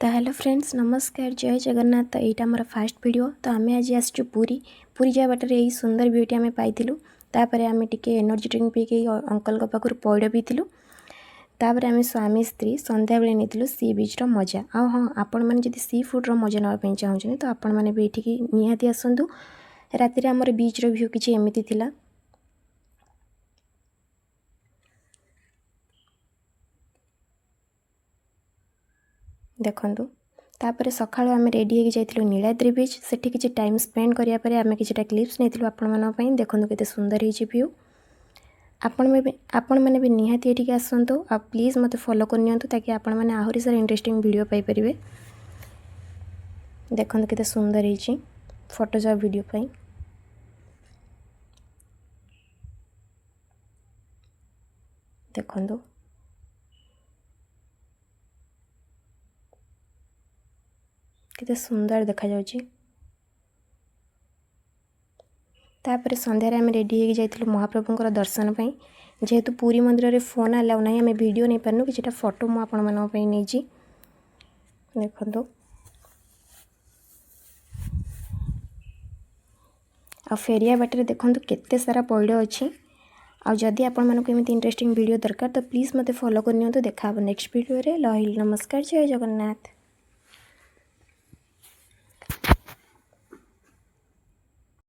तो hello friends नमस्कार जय जगन्नाथ। तो यहाँ आम फास्ट वीडियो। तो आम आज आसचु पुरी पुरी जा बाटर यही सुंदर व्यूटी आम पाइलु। तापर आम टे एनर्जी ड्रिंक पी अंकल पाखु पैड़ पीलु। तापर आम स्वामी स्त्री संध्या बेले नहीं सी बीच मजा। आ हाँ आपण मैंने जब सी फुड्र मजा नापी चाहूँ तो आपण मैंने भी ये निहाती आसतु। राति आमर बीच व्यू किसी एमती थिला। देखु तापर सकाळु आम रेडी हो जाइलु नीलाद्रि बीच से किसी टाइम स्पेंड कराया आम कि क्लिप्स नहीं आपण देखो के सुंदर हो व्यू। आपण मैंने भी निहाती ये आसतु। आ प्लीज़ मत फॉलो करनी ताकि आपण मैंने आहरी सारा इंटरेस्टिंग वीडियो पाइपर। देखो के सुंदर हो फोटोज और वीडियो पाई। देखो केते सुंदर देखा जाउची। तापर संध्यारे आम रेडी हो जाइलु महाप्रभुंकर दर्शन पाई। जेहेतु पुरी मंदिर रे फोन अलाउ ना आम वीडियो नहीं पारनु कि फोटो मु आपण मानन पई नै जी। देखो आ फेरिया बाटर देखो केते सारा पैड़ अच्छी। आ जदि आपण मानक एमती इंटरेस्टिंग वीडियो दरकार तो प्लीज़ मत फॉलो करनी। देखा नेक्स्ट वीडियो रे। नमस्कार जय जगन्नाथ।